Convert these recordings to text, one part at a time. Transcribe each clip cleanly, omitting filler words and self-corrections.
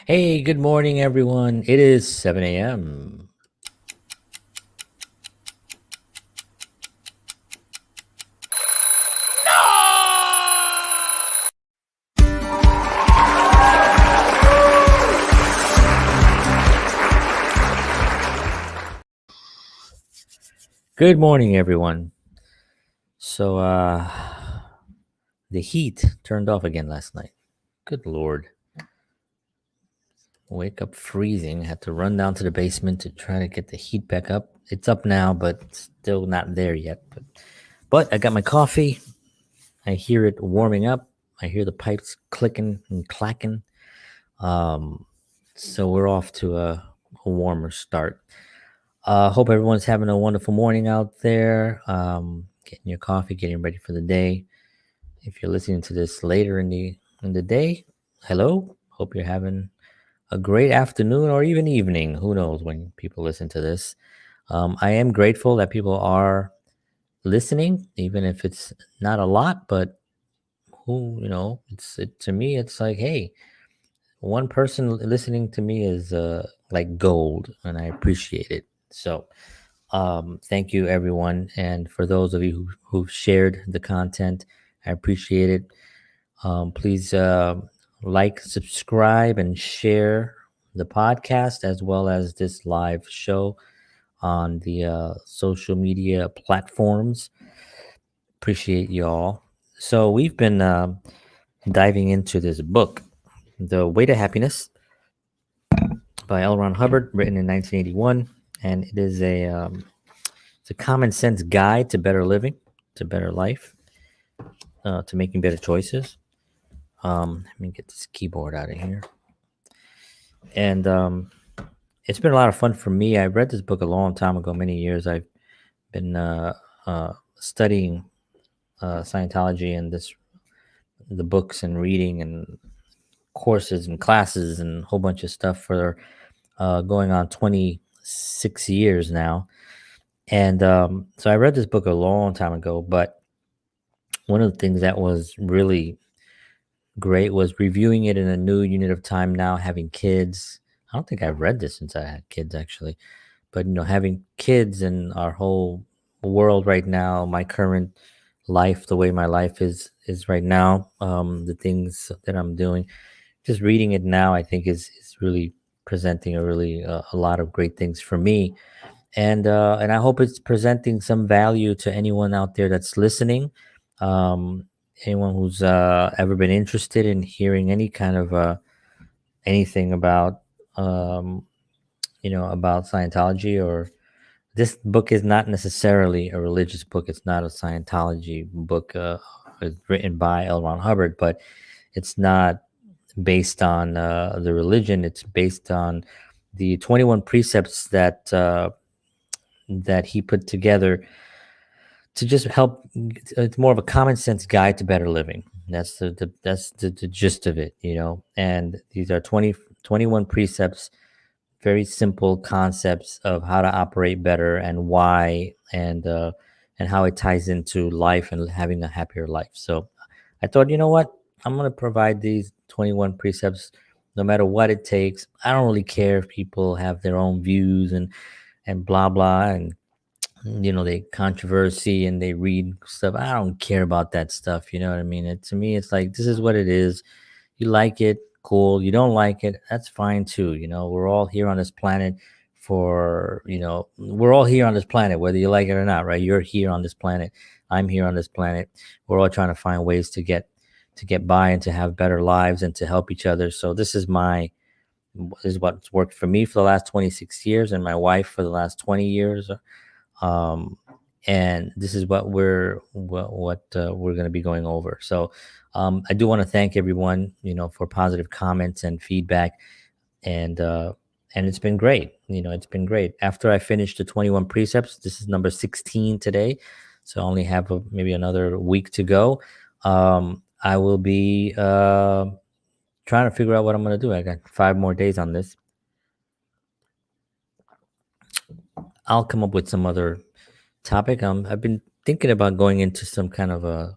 Hey, good morning, everyone. It is 7 a.m. Good morning, everyone. So, the heat turned off again last night. Good Lord. Wake up freezing. Had to run down to the basement to try to get the heat back up. It's up now, but still not there yet. But I got my coffee. I hear it warming up. I hear the pipes clicking and clacking. Um, so we're off to a warmer start. Hope everyone's having a wonderful morning out there. Getting your coffee, getting ready for the day. If you're listening to this later in the day, hello. Hope you're having a great afternoon or even evening. Who knows when people listen to this? I am grateful that people are listening, even if it's not a lot. But to me, it's like, hey, one person listening to me is like gold, and I appreciate it. So thank you, everyone. And for those of you who've shared the content, I appreciate it. Please like, subscribe, and share the podcast as well as this live show on the social media platforms. Appreciate you all. So, we've been diving into this book, The Way to Happiness by L. Ron Hubbard, written in 1981. And it is it's a common sense guide to better living, to better life, to making better choices. Let me get this keyboard out of here. And it's been a lot of fun for me. I read this book a long time ago, many years. I've been studying Scientology and the books and reading and courses and classes and a whole bunch of stuff for going on 26 years now. And so I read this book a long time ago, but one of the things that was really great was reviewing it in a new unit of time now, having kids. I don't think I've read this since I had kids, actually. But, having kids and our whole world right now, my current life, the way my life is right now, the things that I'm doing, just reading it now, I think is really presenting a lot of great things for me. And I hope it's presenting some value to anyone out there that's listening. Um, Anyone who's ever been interested in hearing any kind of anything about about Scientology, or this book is not necessarily a religious book. It's not a Scientology book. It's written by L. Ron Hubbard, but it's not based on the religion. It's based on the 21 precepts that he put together to just help. It's more of a common sense guide to better living. That's the gist of it. And these are 21 precepts, very simple concepts of how to operate better and why, and how it ties into life and having a happier life. So I thought, you know what, I'm going to provide these 21 precepts no matter what it takes. I don't really care if people have their own views and blah blah, and they controversy and they read stuff. I don't care about that stuff. You know what I mean? To me, it's like, this is what it is. You like it, cool. You don't like it, that's fine too. We're all here on this planet we're all here on this planet, whether you like it or not, right? You're here on this planet. I'm here on this planet. We're all trying to find ways to get by and to have better lives and to help each other. So this is what's worked for me for the last 26 years, and my wife for the last 20 years. um, and this is what we're going to be going over. So I do want to thank everyone, for positive comments and feedback, and it's been great. It's been great. After I finished the 21 precepts, this is number 16 today, so I only have maybe another week to go. I will be trying to figure out what I'm going to do. I got 5 more days on this. I'll come up with some other topic. I've been thinking about going into some kind of a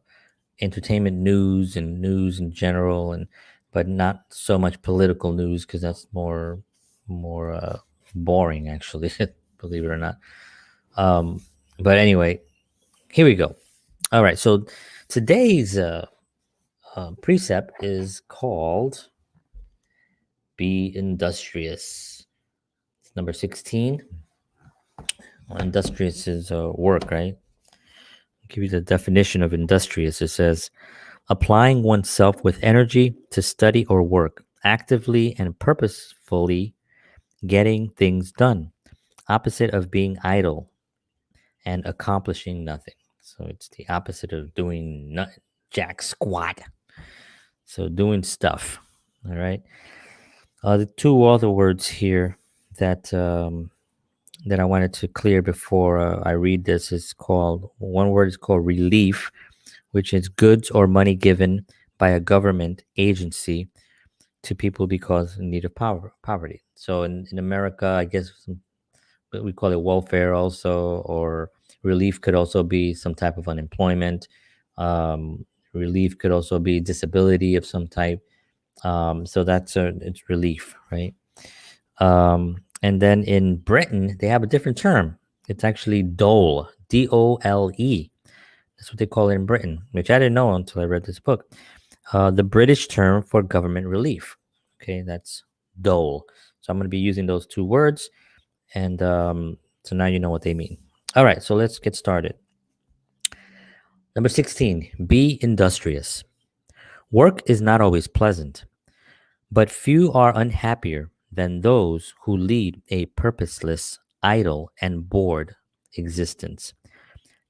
entertainment news and news in general, and but not so much political news because that's more boring, actually. Believe it or not. Um, but anyway, here we go. All right, so today's precept is called "Be Industrious." It's number 16. Well, industrious is work, right? I'll give you the definition of industrious. It says applying oneself with energy to study or work, actively and purposefully getting things done, opposite of being idle and accomplishing nothing. So it's the opposite of doing jack squat. So doing stuff. All right. The two other words here that that I wanted to clear before I read this is called one word is called relief, which is goods or money given by a government agency to people because in need of poverty. So in America, I guess we call it welfare also, or relief could also be some type of unemployment. Relief could also be disability of some type. So it's relief, right? And then in Britain, they have a different term. It's actually dole, Dole. That's what they call it in Britain, which I didn't know until I read this book. The British term for government relief. Okay, that's dole. So I'm going to be using those two words. And so now you know what they mean. All right, so let's get started. Number 16, be industrious. Work is not always pleasant, but few are unhappier than those who lead a purposeless, idle, and bored existence.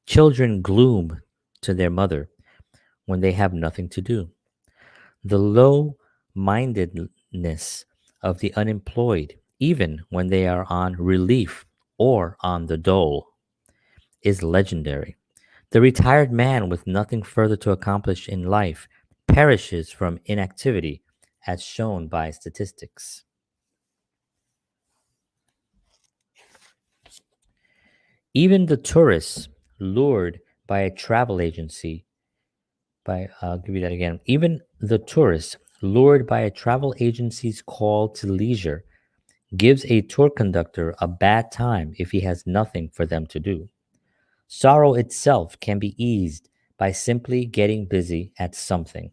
Children gloom to their mother when they have nothing to do. The low mindedness of the unemployed, even when they are on relief or on the dole, is legendary. The retired man with nothing further to accomplish in life perishes from inactivity, as shown by statistics. Even the tourists lured by a travel agency I'll give you that again. Even the tourist lured by a travel agency's call to leisure gives a tour conductor a bad time if he has nothing for them to do. Sorrow itself can be eased by simply getting busy at something.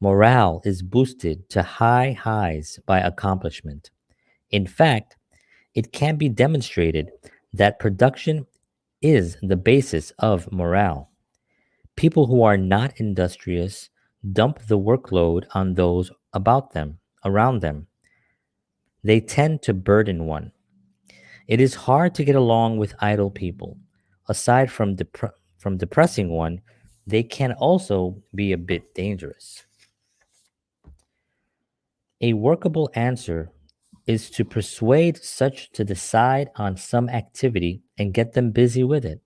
Morale is boosted to high highs by accomplishment. In fact, it can be demonstrated that production is the basis of morale. People who are not industrious dump the workload on those around them. They tend to burden one. It is hard to get along with idle people. Aside from depressing one, they can also be a bit dangerous. A workable answer is to persuade such to decide on some activity and get them busy with it.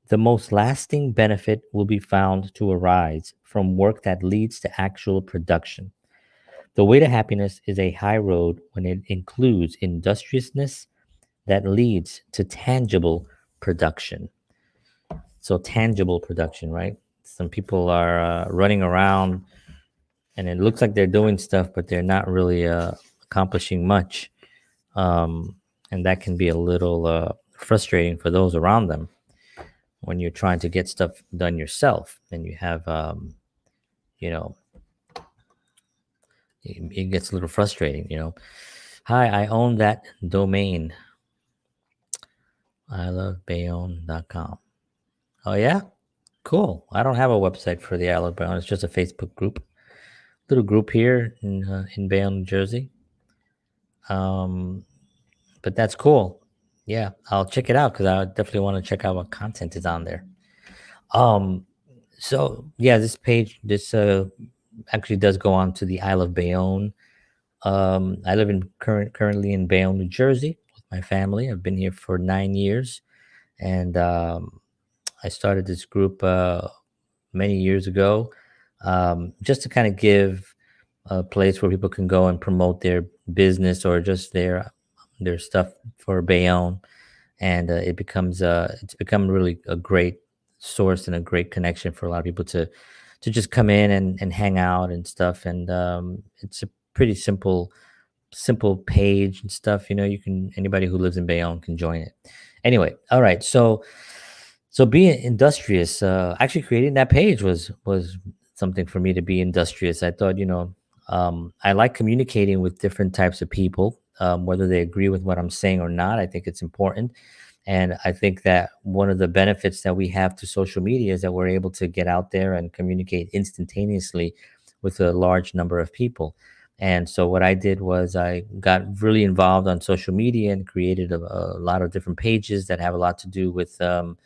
The most lasting benefit will be found to arise from work that leads to actual production. The way to happiness is a high road when it includes industriousness that leads to tangible production. So, tangible production, right? Some people are running around and it looks like they're doing stuff, but they're not really accomplishing much. And that can be a little frustrating for those around them when you're trying to get stuff done yourself and you have, you know, it gets a little frustrating. Hi, I own that domain. ilovebayonne.com. Oh, yeah? Cool. I don't have a website for the I Love Bayonne. It's just a Facebook group. Little group here in Bayonne, New Jersey. But that's cool. Yeah, I'll check it out because I definitely want to check out what content is on there. So yeah, this actually does go on to the Isle of Bayonne. I live currently in Bayonne, New Jersey, with my family. I've been here for 9 years, and I started this group many years ago, just to kind of give a place where people can go and promote their business or just their stuff for Bayonne, and it's become really a great source and a great connection for a lot of people to just come in and hang out and stuff. And it's a pretty simple page and stuff. You can, anybody who lives in Bayonne can join it. Anyway, all right. So being industrious, actually creating that page was something for me to be industrious. I thought, I like communicating with different types of people, whether they agree with what I'm saying or not. I think it's important. And I think that one of the benefits that we have to social media is that we're able to get out there and communicate instantaneously with a large number of people. And so what I did was I got really involved on social media and created a lot of different pages that have a lot to do with um,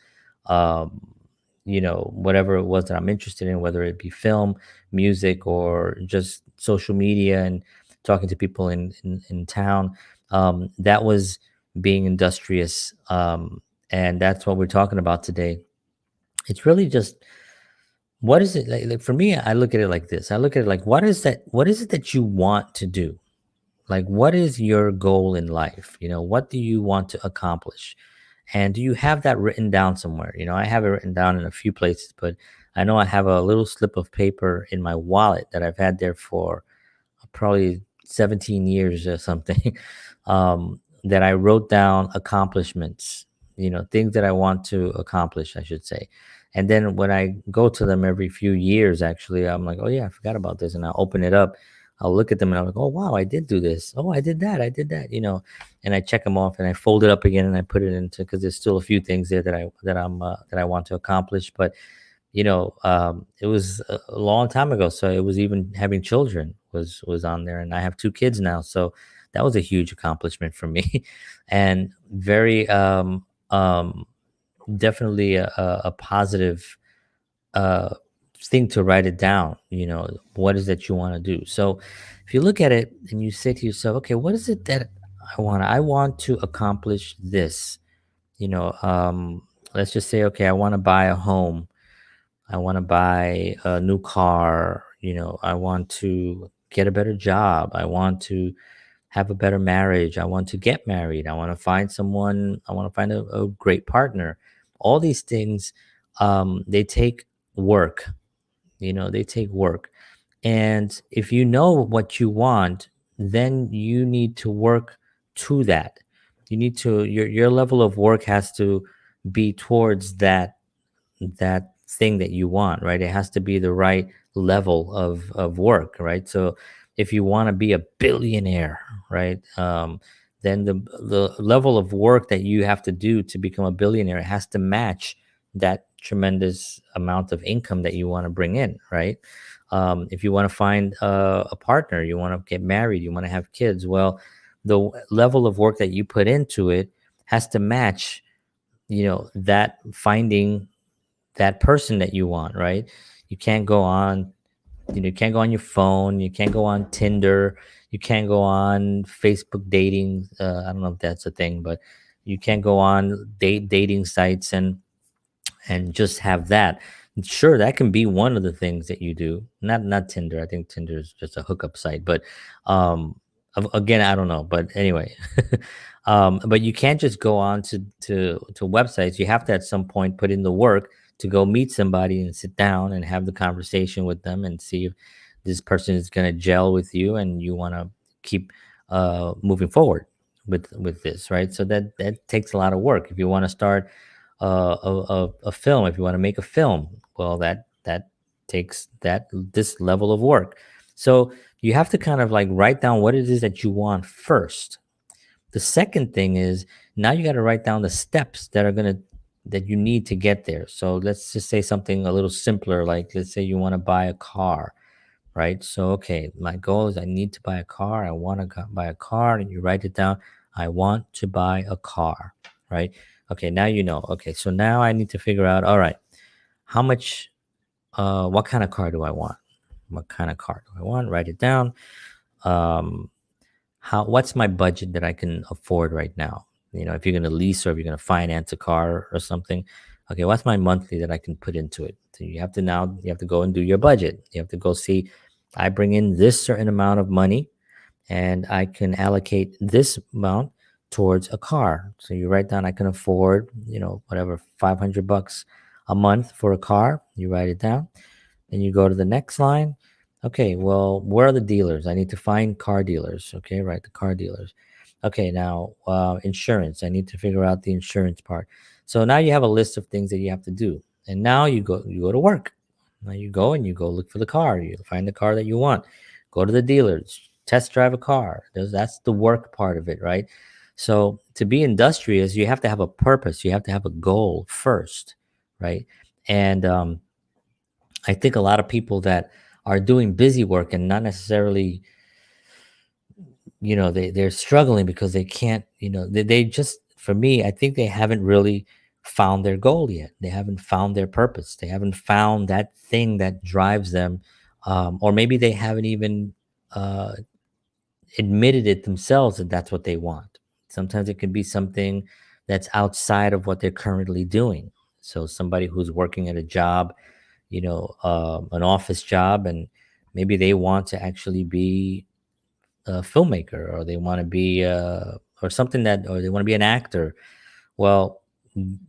whatever it was that I'm interested in, whether it be film, music, or just social media and talking to people in town. That was being industrious. And that's what we're talking about today. It's really just, what is it like for me? I look at it like this. I look at it like, what is it that you want to do? Like, what is your goal in life? What do you want to accomplish? And do you have that written down somewhere? I have it written down in a few places, but I know I have a little slip of paper in my wallet that I've had there for probably 17 years or something. That I wrote down accomplishments, things that I want to accomplish, I should say. And then when I go to them every few years, actually, I'm like, oh yeah, I forgot about this. And I'll open it up. I'll look at them and I'm like, oh wow, I did do this. Oh, I did that. I did that. And I check them off and I fold it up again and I put it into, because there's still a few things there that I want to accomplish. But it was a long time ago. So it was, even having children was on there, and I have two kids now. So that was a huge accomplishment for me, and very definitely a positive uh, thing to write it down. What is that you want to do? So if you look at it and you say to yourself, okay, what is it that I want? I want to accomplish this. You know, um, let's just say, okay, I want to buy a home. I want to buy a new car. I want to get a better job. I want to have a better marriage. I want to get married. I want to find someone. I want to find a great partner. All these things, they take work. They take work. And if you know what you want, then you need to work to that. Your level of work has to be towards that thing that you want, right? It has to be the right level of work, right? So if you want to be a billionaire, right, then the level of work that you have to do to become a billionaire has to match that tremendous amount of income that you want to bring in, right? If you want to find a partner, you want to get married, you want to have kids, well, the level of work that you put into it has to match, that finding that person that you want, right? You can't go on, you can't go on your phone, you can't go on Tinder, you can't go on Facebook dating. I don't know if that's a thing, but you can't go on dating sites and just have that. Sure, that can be one of the things that you do. Not Tinder. I think Tinder is just a hookup site, but um, again, I don't know. But anyway, but you can't just go on to websites. You have to at some point put in the work to go meet somebody and sit down and have the conversation with them and see if this person is going to gel with you and you want to keep moving forward with this, right? So that takes a lot of work. If you want to start a film, if you want to make a film, well, that takes this level of work. So you have to kind of like write down what it is that you want first. The second thing is, now you got to write down the steps that you need to get there. So let's just say something a little simpler, like let's say you want to buy a car, right? So okay, my goal is I need to buy a car. I want to buy a car, and you write it down. I want to buy a car, right? Okay, now you know. Okay, so now I need to figure out, all right, how much, what kind of car do I want? What kind of car do I want? Write it down. Um, what's my budget that I can afford right now? If you're going to lease or if you're going to finance a car or something, okay, what's my monthly that I can put into it? So you have to go and do your budget. You have to go see, I bring in this certain amount of money and I can allocate this amount towards a car. So you write down, I can afford, whatever, $500 a month for a car. You write it down. Then you go to the next line. Okay, well, where are the dealers? I need to find car dealers. Okay, right, the car dealers. Okay, now insurance. I need to figure out the insurance part. So now you have a list of things that you have to do, and now you go to work. Now you go and you go look for the car. You find the car that you want. Go to the dealers. Test drive a car. That's the work part of it, right? So to be industrious, you have to have a purpose. You have to have a goal first, right? And I think a lot of people that are doing busy work and not necessarily, they're struggling because they can't, they just, for me, I think they haven't really found their goal yet. They haven't found their purpose. They haven't found that thing that drives them. Or maybe they haven't even uh, admitted it themselves that that's what they want. Sometimes it can be something that's outside of what they're currently doing. So somebody who's working at a job, an office job, and maybe they want to actually be a filmmaker, or they want to be, or something that, or they want to be an actor. Well,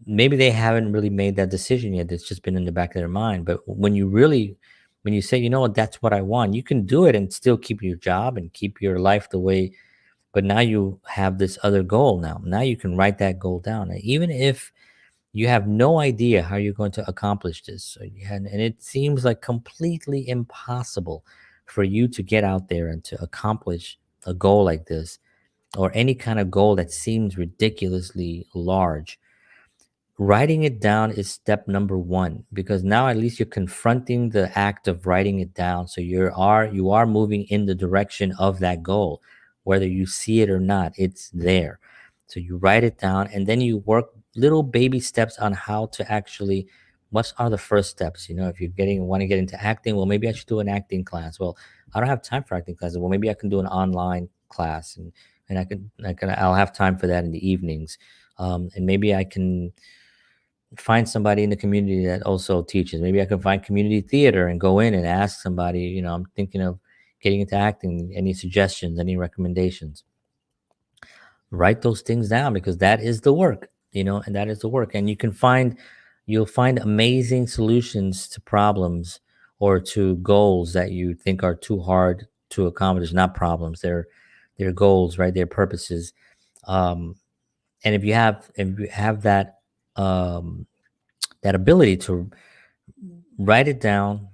maybe they haven't really made that decision yet. It's just been in the back of their mind. But when you say, you know what, that's what I want, you can do it and still keep your job and keep your life the way. But now you have this other goal. Now you can write that goal down, and even if you have no idea how you're going to accomplish this. And it seems like completely impossible for you to get out there and to accomplish a goal like this, or any kind of goal that seems ridiculously large. Writing it down is step number one, because now at least you're confronting the act of writing it down. So you are moving in the direction of that goal, whether you see it or not. It's there. So you write it down, and then you work little baby steps on how to actually. What are the first steps? If you're getting want to get into acting, well, maybe I should do an acting class. Well, I don't have time for acting classes. Well, maybe I can do an online class, and I'll have time for that in the evenings. And maybe I can find somebody in the community that also teaches. Maybe I can find community theater and go in and ask somebody, I'm thinking of getting into acting. Any suggestions, any recommendations? Write those things down, because that is the work, and that is the work. And you'll find amazing solutions to problems or to goals that you think are too hard to accomplish. Not problems, they're goals, right? They're purposes. Um, and if you have that ability to write it down,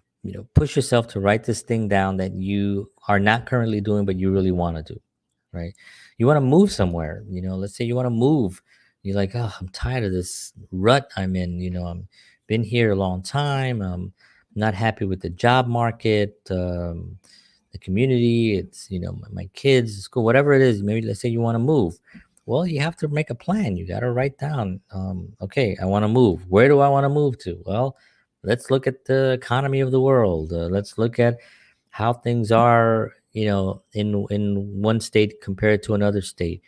push yourself to write this thing down that you are not currently doing but you really want to do, right? You want to move somewhere, let's say you want to move. You're like, oh, I'm tired of this rut I'm in. I'm been here a long time. I'm not happy with the job market, the community. It's, my kids, school, whatever it is. Maybe let's say you want to move. Well, you have to make a plan. You got to write down, okay, I want to move. Where do I want to move to? Well, let's look at the economy of the world. Let's look at how things are, in one state compared to another state.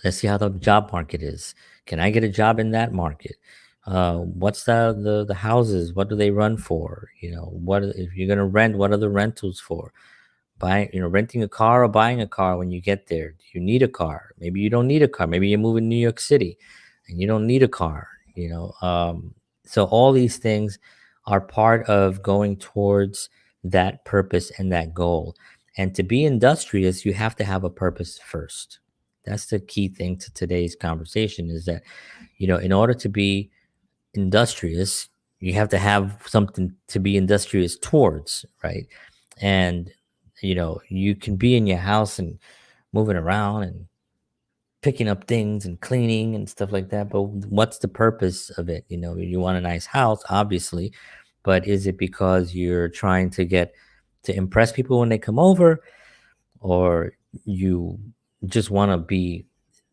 Let's see how the job market is. Can I get a job in that market? What's the houses? What do they run for? What if you're gonna rent? What are the rentals for? Renting a car or buying a car when you get there. Do you need a car? Maybe you don't need a car. Maybe you move in New York City and you don't need a car. So all these things are part of going towards that purpose and that goal. And to be industrious, you have to have a purpose first. That's the key thing to today's conversation, is that, in order to be industrious, you have to have something to be industrious towards, right? And you can be in your house and moving around and picking up things and cleaning and stuff like that, but what's the purpose of it? You want a nice house, obviously, but is it because you're trying to impress people when they come over, or you just want to be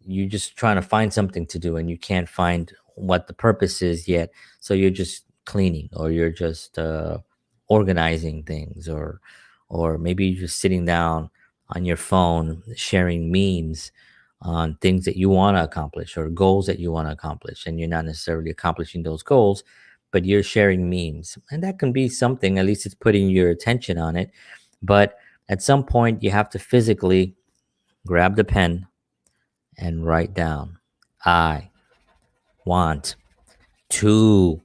you're just trying to find something to do and you can't find what the purpose is yet, so you're just cleaning, or you're just organizing things, or maybe you're just sitting down on your phone sharing memes on things that you want to accomplish or goals that you want to accomplish, and you're not necessarily accomplishing those goals, but you're sharing memes. And that can be something, at least it's putting your attention on it. But at some point you have to physically grab the pen and write down, I want to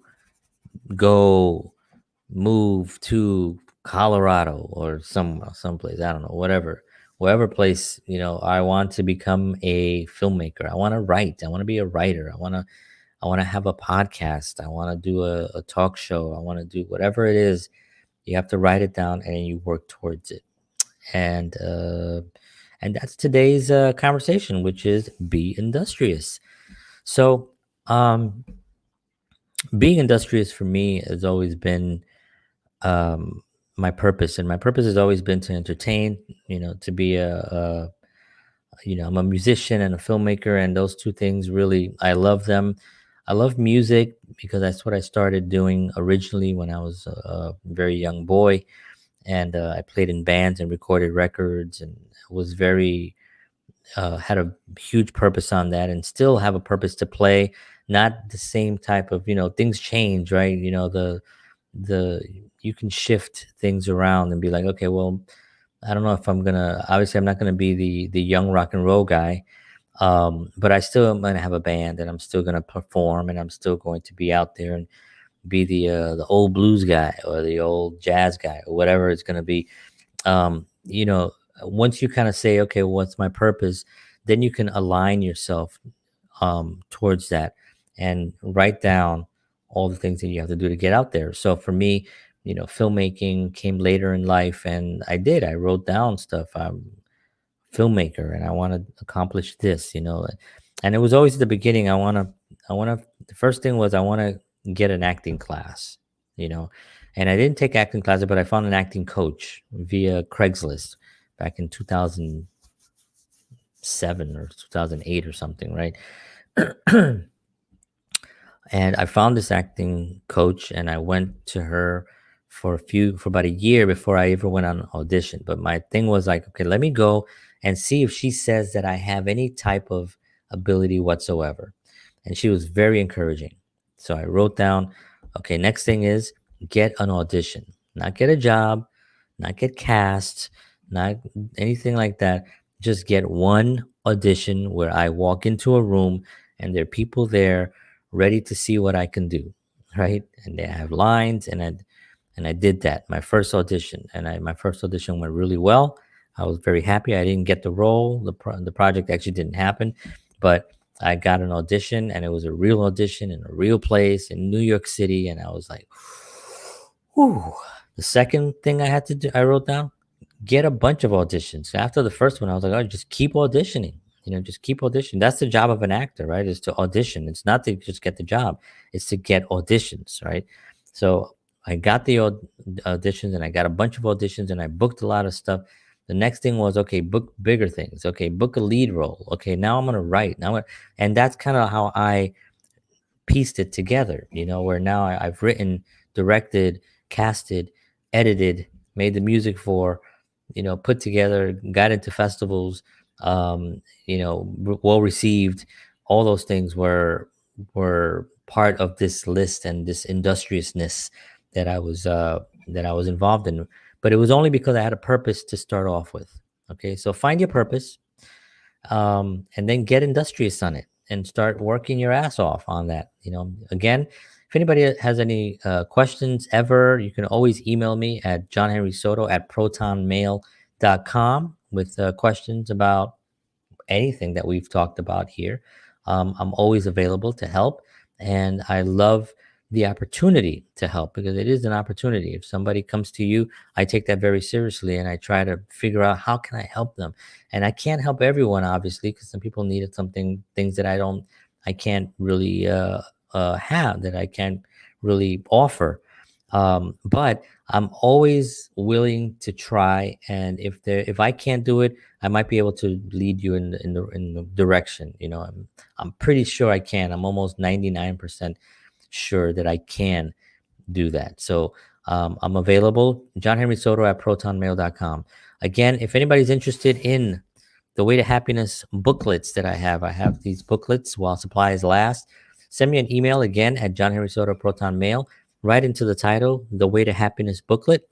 go move to Colorado or someplace, I don't know, whatever place, I want to become a filmmaker. I want to write. I want to be a writer. I want to have a podcast. I want to do a talk show. I want to do whatever it is. You have to write it down and then you work towards it. And that's today's conversation, which is be industrious. So, being industrious for me has always been um, my purpose, and my purpose has always been to entertain. To be I'm a musician and a filmmaker, and those two things really, I love them. I love music because that's what I started doing originally when I was a very young boy, and I played in bands and recorded records, and was very had a huge purpose on that, and still have a purpose to play. Not the same type of, things change, right? The you can shift things around and be like, okay, well, I don't know if obviously I'm not gonna be the young rock and roll guy. But I still am gonna have a band, and I'm still gonna perform, and I'm still going to be out there and be the old blues guy or the old jazz guy or whatever it's gonna be. Once you kind of say, okay, what's my purpose, then you can align yourself towards that and write down all the things that you have to do to get out there. So for me, filmmaking came later in life, and I wrote down stuff. I'm a filmmaker and I want to accomplish this, and it was always at the beginning. The first thing was I want to get an acting class, you know, and I didn't take acting classes, but I found an acting coach via Craigslist back in 2007 or 2008 or something, right? And I found this acting coach, and I went to her for about a year before I ever went on an audition. But my thing was like, okay, let me go and see if she says that I have any type of ability whatsoever. And she was very encouraging. So I wrote down, okay, next thing is get an audition, not get a job, not get cast, not anything like that. Just get one audition where I walk into a room and there are people there ready to see what I can do, right? And they have lines, and I did that. My first audition went really well. I was very happy. I didn't get the role. The project actually didn't happen, but I got an audition, and it was a real audition in a real place in New York City, and I was like, whew. The second thing I had to do, I wrote down, get a bunch of auditions. After the first one, I was like, oh, just keep auditioning. Just keep auditioning. That's the job of an actor, right? Is to audition. It's not to just get the job. It's to get auditions, right? So I got the auditions, and I got a bunch of auditions, and I booked a lot of stuff. The next thing was, okay, book bigger things. Okay, book a lead role. Okay, now I'm gonna write. And that's kind of how I pieced it together, where now I've written, directed, casted, edited, made the music for, put together, got into festivals, well received. All those things were part of this list and this industriousness that I was involved in. But it was only because I had a purpose to start off with. Okay, so find your purpose, and then get industrious on it and start working your ass off on that. Again, if anybody has any questions ever, you can always email me at johnhenrysoto@protonmail.com with questions about anything that we've talked about here. I'm always available to help, and I love the opportunity to help because it is an opportunity. If somebody comes to you, I take that very seriously, and I try to figure out how can I help them. And I can't help everyone, obviously, because some people needed things that I can't really have, that I can't really offer. But I'm always willing to try, and if I can't do it, I might be able to lead you in the direction. I'm pretty sure I can. I'm almost 99% sure that I can do that. So I'm available, johnhenrysoto@protonmail.com. Again, if anybody's interested in the Way to Happiness booklets that I have these booklets while supplies last. Send me an email again at johnhenrysoto@protonmail. Write into the title, The Way to Happiness booklet,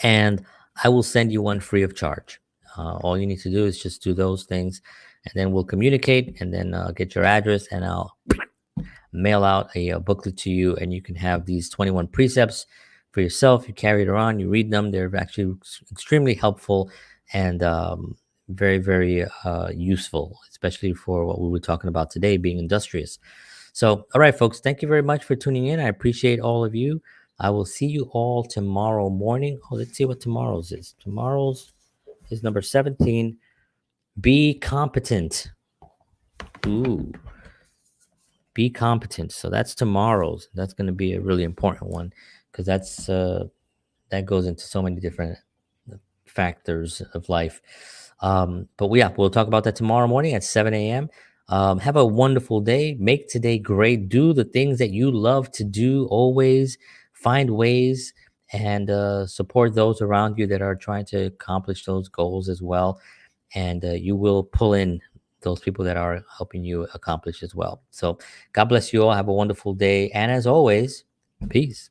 and I will send you one free of charge. All you need to do is just do those things, and then we'll communicate, and then get your address, and I'll mail out a booklet to you, and you can have these 21 precepts for yourself. You carry it around, you read them. They're actually extremely helpful and very, very useful, especially for what we were talking about today, being industrious. So, all right, folks, thank you very much for tuning in. I appreciate all of you. I will see you all tomorrow morning. Oh, let's see what tomorrow's is. Tomorrow's is number 17. Be competent. Ooh, be competent. So that's tomorrow's. That's going to be a really important one because that goes into so many different factors of life. But we'll talk about that tomorrow morning at 7 a.m. Have a wonderful day. Make today great. Do the things that you love to do always. Find ways and support those around you that are trying to accomplish those goals as well. And you will pull in those people that are helping you accomplish as well. So, God bless you all. Have a wonderful day. And as always, peace.